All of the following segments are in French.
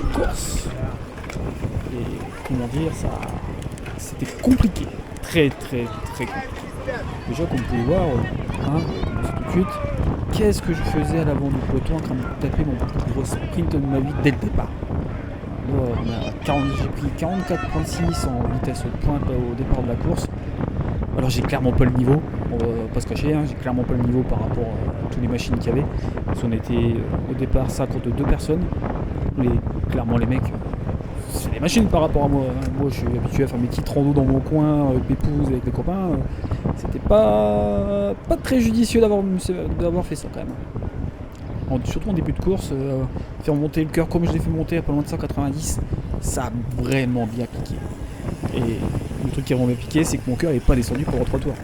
courses. Et comment dire, ça, c'était compliqué. Très compliqué. Déjà, comme vous pouvez voir, tout de suite, qu'est-ce que je faisais à l'avant du peloton en train de taper mon plus gros sprint de ma vie dès le départ. Là, j'ai pris 44.6 en vitesse pointe au départ de la course. Alors j'ai clairement pas le niveau, on va pas se cacher, j'ai clairement pas le niveau par rapport à toutes les machines qu'il y avait. Parce qu'on était au départ 52 personnes. Clairement les mecs, c'est des machines par rapport à moi. Moi je suis habitué à faire mes petites randos dans mon coin, pépouze avec les copains. C'était pas très judicieux d'avoir fait ça quand même. Surtout en début de course, faire monter le cœur comme je l'ai fait monter à pas loin de 190, ça a vraiment bien piqué. Et le truc qui a vraiment piqué, c'est que mon cœur n'est pas descendu pendant 3 tours.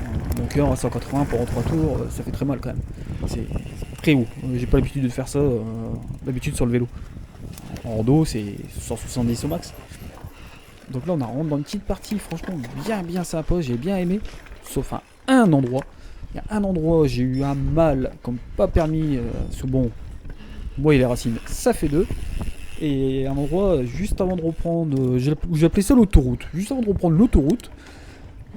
Mon cœur à 180 pendant 3 tours, ça fait très mal quand même. C'est très haut. J'ai pas l'habitude de faire ça d'habitude sur le vélo. En rando, c'est 170 au max. Donc là, on rentre dans une petite partie, franchement, bien sympa. J'ai bien aimé, sauf à un endroit. Il y a un endroit où j'ai eu un mal comme pas permis. Bon, moi et les racines, ça fait 2. Et un endroit juste avant de reprendre, j'appelais ça l'autoroute, juste avant de reprendre l'autoroute,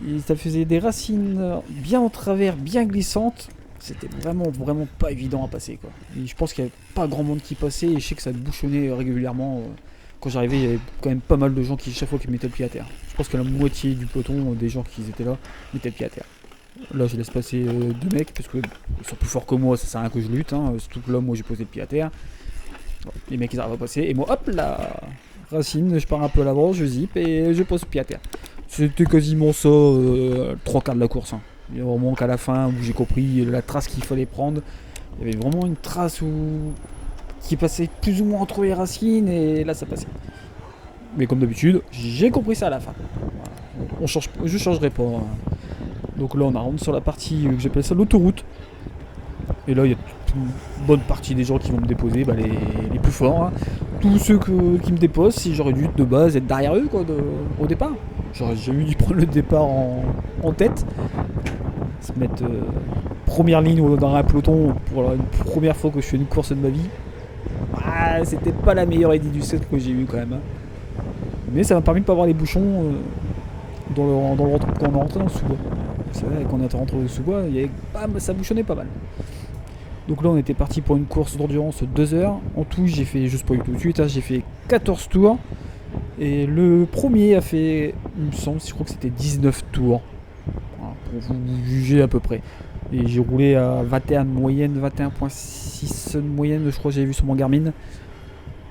et ça faisait des racines bien en travers, bien glissantes, c'était vraiment pas évident à passer quoi. Et je pense qu'il n'y avait pas grand monde qui passait et je sais que ça bouchonnait régulièrement. Quand j'arrivais, il y avait quand même pas mal de gens qui chaque fois qui mettaient le pied à terre. Je pense que la moitié du peloton des gens qui étaient là mettaient le pied à terre. Là je laisse passer 2 mecs parce qu'ils sont plus forts que moi, ça sert à rien que je lutte, surtout que là moi j'ai posé le pied à terre. Les mecs ils arrivent à passer et moi hop là, racine, je pars un peu à l'avant, je zip et je pose le pied à terre. C'était quasiment ça 3/4 de la course. Il y a vraiment qu'à la fin où j'ai compris la trace qu'il fallait prendre. Il y avait vraiment une trace qui passait plus ou moins entre les racines et là ça passait. Mais comme d'habitude, j'ai compris ça à la fin. Voilà. Je changerai pas. Donc là on rentre sur la partie que j'appelle ça l'autoroute. Et là il y a une bonne partie des gens qui vont me déposer, les plus forts. Tous ceux qui me déposent, si j'aurais dû de base être derrière eux au départ. J'aurais jamais dû prendre le départ en tête. Se mettre première ligne dans un peloton pour la première fois que je fais une course de ma vie. C'était pas la meilleure idée du set que j'ai eu quand même. Mais ça m'a permis de pas avoir les bouchons quand on est rentré dans le sous-bois. C'est vrai, quand on est rentré dans le sous-bois, ça bouchonnait pas mal. Donc là on était parti pour une course d'endurance 2 heures. En tout j'ai fait, juste pour tout de suite, j'ai fait 14 tours. Et le premier a fait, il me semble, je crois que c'était 19 tours. Voilà, pour vous juger à peu près. Et j'ai roulé à 21 de moyenne, 21.6 de moyenne, je crois que j'avais vu sur mon Garmin.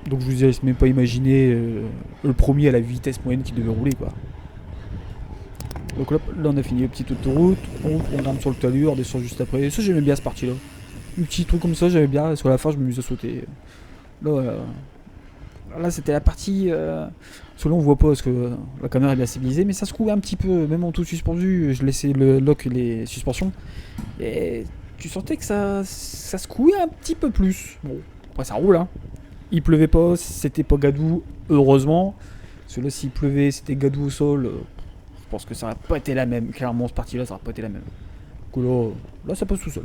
Donc je vous ai même pas imaginé le premier à la vitesse moyenne qu'il devait rouler quoi. Donc là on a fini la petite autoroute, on grimpe sur le talus, on descend juste après. Et ça j'aimais bien cette partie là. Un petit truc comme ça j'aimais bien, sur la fin je me suis à sauter. Là c'était la partie, selon on voit pas parce que la caméra est bien stabilisée, mais ça se couvait un petit peu, même en tout suspendu, je laissais le lock les suspensions. Et tu sentais que ça se secouait un petit peu plus. Bon, après ça roule Il pleuvait pas, c'était pas gadou, heureusement. Parce que là s'il pleuvait, c'était gadou au sol, je pense que ça aurait pas été la même. Clairement cette partie là ça aurait pas été la même. Donc là ça passe tout seul.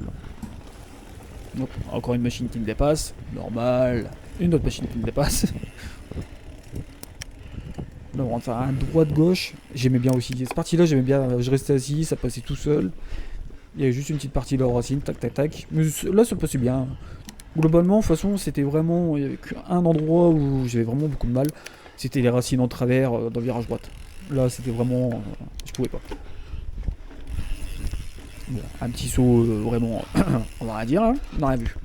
Donc, encore une machine qui me dépasse, normal. Une autre machine qui me dépasse. Là on rentre à droite gauche. J'aimais bien aussi. Cette partie là j'aimais bien, je restais assis, ça passait tout seul. Il y avait juste une petite partie de la racine, tac. Mais là ça passait bien. Globalement, de toute façon, c'était vraiment. Il y avait qu'un endroit où j'avais vraiment beaucoup de mal. C'était les racines en travers dans le virage droite. Là c'était vraiment. Je pouvais pas. Bon, un petit saut vraiment. On va rien dire, on n'a rien vu.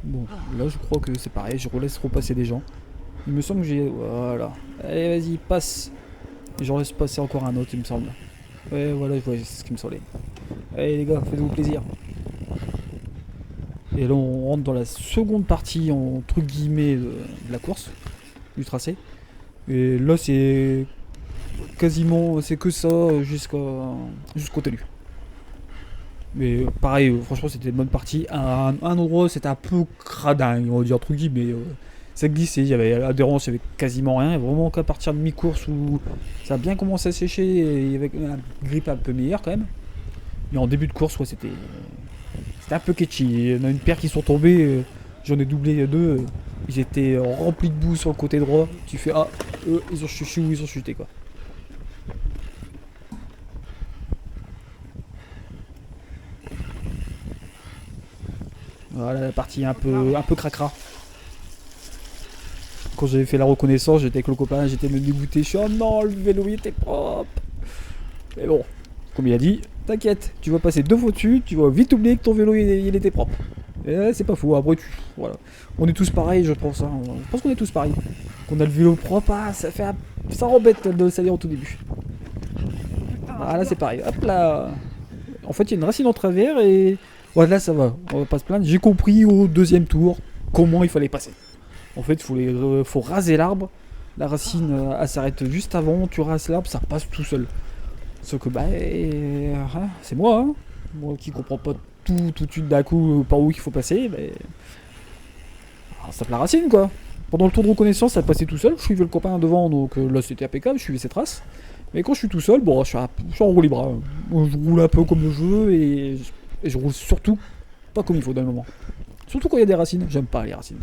Bon, là je crois que c'est pareil, je laisse repasser des gens. Il me semble que j'ai... Voilà. Allez, vas-y, passe. Et j'en laisse passer encore un autre, il me semble. Ouais, voilà, c'est ce qui me semblait. Allez les gars, faites-vous plaisir. Et là on rentre dans la seconde partie, entre guillemets, de la course, du tracé. Et là c'est quasiment, c'est que ça jusqu'au talus. Mais pareil, franchement c'était une bonne partie. Un endroit c'était un peu cradin, on va dire entre guillemets. ça glissait, il y avait adhérence, il y avait quasiment rien. Vraiment qu'à partir de mi-course où ça a bien commencé à sécher et avec un grip un peu meilleur quand même. Mais en début de course, ouais, c'était un peu catchy. Il y en a une paire qui sont tombées, j'en ai doublé deux. Ils étaient remplis de boue sur le côté droit. Tu fais ah, eux, ils ont chuté ou ils ont chuté quoi. Voilà la partie un peu cracra. Quand j'avais fait la reconnaissance, j'étais avec le copain, j'étais me dégoûté. Je suis oh non, le vélo il était propre. Mais bon, comme il a dit, t'inquiète, tu vas passer 2 fois dessus, tu vas vite oublier que ton vélo il était propre. Et c'est pas fou, après voilà. On est tous pareils, je pense. Hein. Je pense qu'on est tous pareils. Qu'on a le vélo propre, ah, ça embête de le salir au tout début. Ah là c'est pareil, hop là. En fait il y a une racine en travers et voilà, ça va, on va pas se plaindre. J'ai compris au 2e tour comment il fallait passer. En fait il faut raser l'arbre. La racine elle s'arrête juste avant, tu rases l'arbre, ça passe tout seul. Sauf que bah c'est moi, hein. Moi qui comprends pas tout de suite d'un coup par où il faut passer, mais alors, ça tape la racine quoi. Pendant le tour de reconnaissance ça passait tout seul, je suivais le copain devant donc là c'était impeccable, je suivais ses traces. Mais quand je suis tout seul, bon je suis en roue libre, hein. Je roule un peu comme je veux et je roule surtout pas comme il faut d'un moment. Surtout quand il y a des racines, j'aime pas les racines.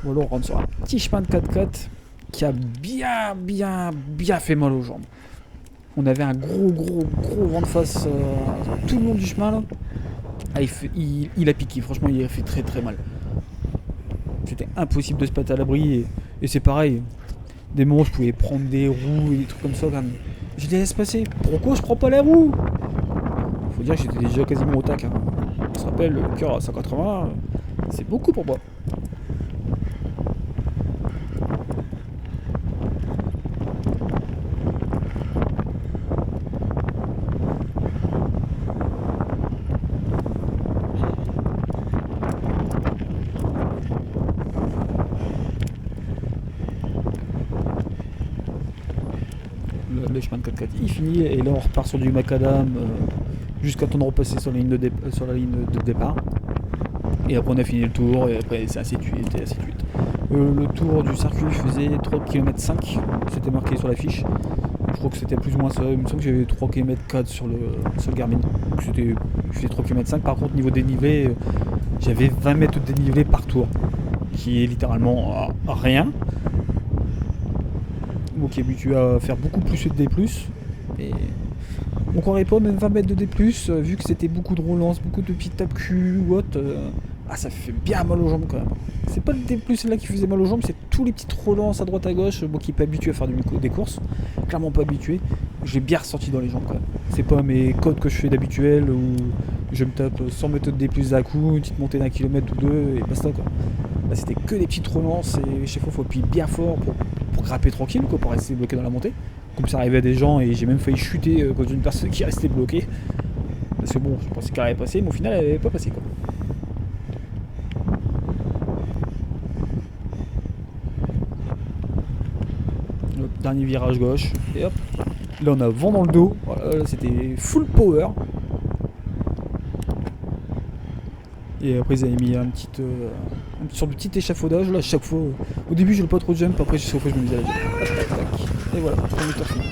Bon là on rentre sur un petit chemin de 4x4 qui a bien fait mal aux jambes. On avait un gros vent de face tout le long du chemin là. Ah, il a piqué, franchement il a fait très mal. C'était impossible de se mettre à l'abri et c'est pareil. Des moments je pouvais prendre des roues et des trucs comme ça. Je les laisse passer. Pourquoi je prends pas les roues? Faut dire que j'étais déjà quasiment au tac. Hein. On se rappelle, le cœur à 180, c'est beaucoup pour moi. Le chemin de 4x4 il finit et là on repart sur du macadam jusqu'à temps de repasser sur la ligne de départ. Et après on a fini le tour et après c'est ainsi de suite et ainsi de suite. Le tour du circuit faisait 3 km 5, c'était marqué sur la fiche. Je crois que c'était plus ou moins ça, il me semble que j'avais 3 km 4 sur le Garmin. Donc je faisais 3 km 5, par contre niveau dénivelé, j'avais 20 mètres de dénivelé par tour, qui est littéralement rien. Moi qui est habitué à faire beaucoup plus de D+, et on croirait pas même 20 mètres de D+, vu que c'était beaucoup de relance, beaucoup de petites tapes cul ou autre, ça fait bien mal aux jambes quand même. C'est pas le D+, là qui faisait mal aux jambes, c'est tous les petites relances à droite à gauche, moi qui est pas habitué à faire des courses, clairement pas habitué, j'ai bien ressenti dans les jambes quand même. C'est pas mes codes que je fais d'habituel où je me tape 100 mètres de D+ d'un coup, une petite montée d'1 km ou deux et basta quoi. Là c'était que des petites relances et chaque fois il faut appuyer bien fort pour grapper tranquille quoi, pour rester bloqué dans la montée. Comme ça arrivait à des gens et j'ai même failli chuter à cause d'une personne qui restait bloquée. Parce que bon, je pensais qu'elle allait passer, mais au final elle n'avait pas passé quoi. Hop, dernier virage gauche, et hop. Là on a vent dans le dos, voilà, c'était full power. Et après ils avaient mis une sorte de petit échafaudage là, à chaque fois. Au début je n'ai pas trop de jump, après chaque fois je me disais et voilà, on est fini.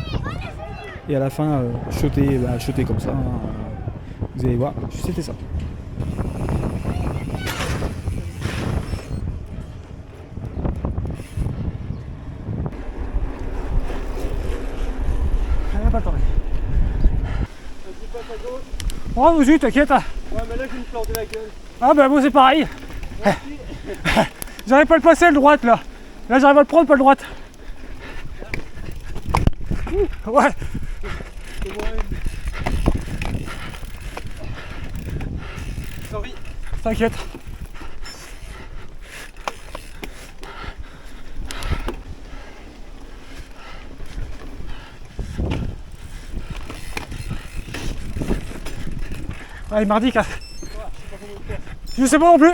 Et à la fin, shotter comme ça, vous allez voir, c'était ça. Rien pas attendre. Oh vas-y, t'inquiète. Ouais mais là je vais me planter la gueule. Ah bah moi c'est pareil. J'arrive pas à le passer le droite là. Là j'arrive à le prendre pas le droite. Ouais. Sorry. T'inquiète. Ah il m'a dit qu'à... Je sais pas non plus.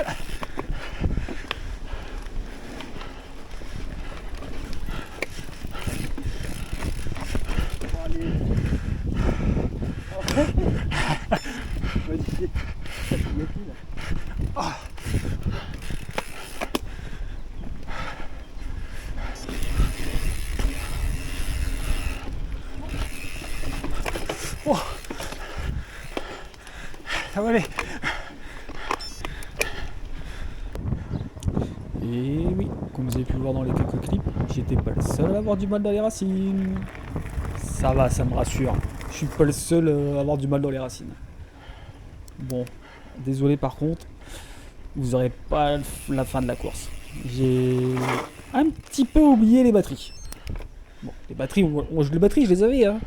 Oh. Ça va aller. Et oui, comme vous avez pu le voir dans les quelques clips, j'étais pas le seul à avoir du mal dans les racines. Ça va, ça me rassure. Je suis pas le seul à avoir du mal dans les racines. Bon, désolé par contre, vous aurez pas la fin de la course. J'ai un petit peu oublié les batteries. Bon, les batteries, je les avais, hein.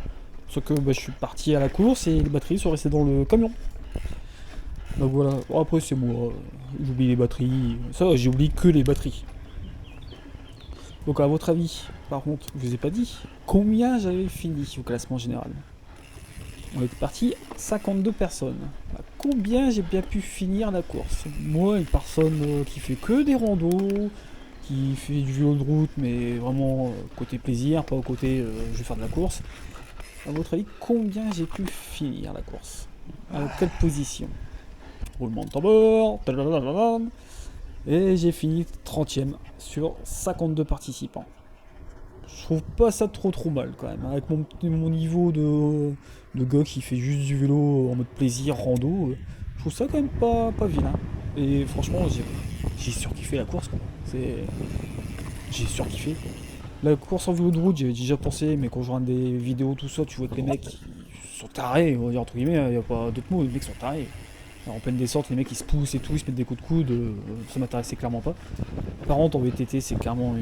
Sauf que je suis parti à la course et les batteries sont restées dans le camion. Donc voilà, bon, après c'est moi, j'oublie les batteries, ça j'ai oublié que les batteries. Donc à votre avis, par contre, je vous ai pas dit combien j'avais fini au classement général. On est parti 52 personnes. À combien j'ai bien pu finir la course? Moi, une personne qui fait que des randos, qui fait du vélo de route, mais vraiment côté plaisir, pas au côté je vais faire de la course. À votre avis, combien j'ai pu finir la course? À quelle position? Roulement de tambour, et j'ai fini 30ème sur 52 participants. Je trouve pas ça trop mal quand même. Avec mon niveau de gars qui fait juste du vélo en mode plaisir, rando, je trouve ça quand même pas vilain. Et franchement, j'ai surkiffé la course, quoi. J'ai surkiffé. La course en vélo de route, j'avais déjà pensé, mais quand je regarde des vidéos, tout ça, tu vois que les mecs ils sont tarés, on va dire entre guillemets, il n'y a pas d'autres mots, les mecs sont tarés. Alors, en pleine descente, les mecs ils se poussent et tout, ils se mettent des coups de coude, ça m'intéressait clairement pas. Par contre, en VTT, c'est clairement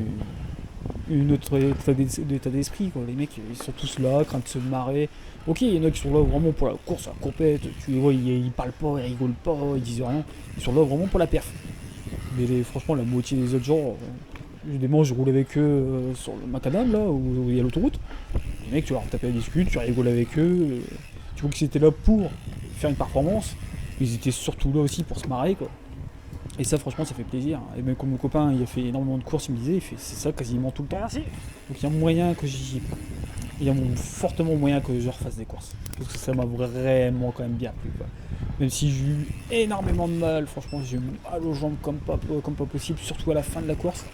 une autre état d'esprit, quoi. Les mecs ils sont tous là, en train de se marrer. Ok, il y en a qui sont là vraiment pour la course, la compète, tu les vois, ils parlent pas, ils rigolent pas, ils disent rien. Ils sont là vraiment pour la perf. Mais franchement, la moitié des autres gens, je roule avec eux sur le macadam, là, où il y a l'autoroute. Les mecs, tu vas leur taper la discute, tu rigoles avec eux. Tu vois qu'ils étaient là pour faire une performance. Ils étaient surtout là aussi pour se marrer, quoi. Et ça, franchement, ça fait plaisir. Et même comme mon copain, il a fait énormément de courses, il me disait, c'est ça quasiment tout le temps. Merci. Donc il y a moyen que il y a fortement moyen que je refasse des courses. Parce que ça m'a vraiment quand même bien plu, quoi. Même si j'ai eu énormément de mal, franchement, j'ai eu mal aux jambes comme pas possible, surtout à la fin de la course.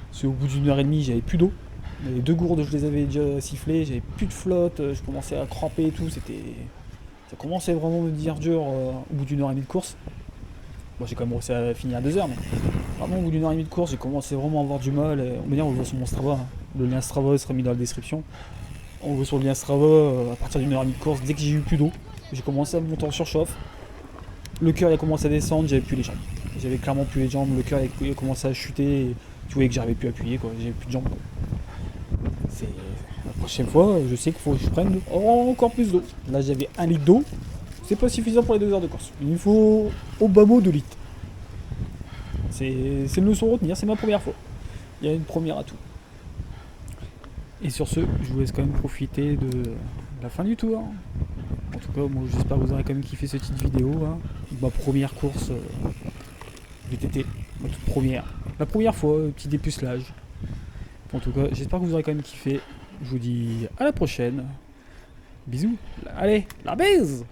Parce qu'au bout d'une heure et demie, j'avais plus d'eau. Les 2 gourdes, je les avais déjà sifflées, j'avais plus de flotte, je commençais à cramper et tout, ça commençait vraiment à me dire dur au bout d'une heure et demie de course. Bon, j'ai quand même réussi à finir à 2 heures, mais vraiment au bout d'une heure et demie de course, j'ai commencé vraiment à avoir du mal. On va dire, on le voit sur mon Strava, hein. Le lien Strava sera mis dans la description. On le voit sur le lien Strava, à partir d'une heure et demie de course, dès que j'ai eu plus d'eau, j'ai commencé à monter en surchauffe. Le cœur il a commencé à descendre, j'avais plus les jambes. J'avais clairement plus les jambes, le cœur il a commencé à chuter, et tu voyais que j'arrivais plus à appuyer, quoi. J'avais plus de jambes. C'est la prochaine fois, je sais qu'il faut que je prenne encore plus d'eau. Là j'avais 1 litre d'eau, c'est pas suffisant pour les 2 heures de course. Il me faut au bas mot 2 litres. C'est une leçon à retenir, c'est ma première fois. Il y a une première à tout. Et sur ce, je vous laisse quand même profiter de la fin du tour. En tout cas, moi j'espère que vous aurez quand même kiffé cette petite vidéo, hein. Ma première course VTT, ma toute première. La première fois, petit dépucelage. En tout cas, j'espère que vous aurez quand même kiffé. Je vous dis à la prochaine. Bisous. Allez, la baise!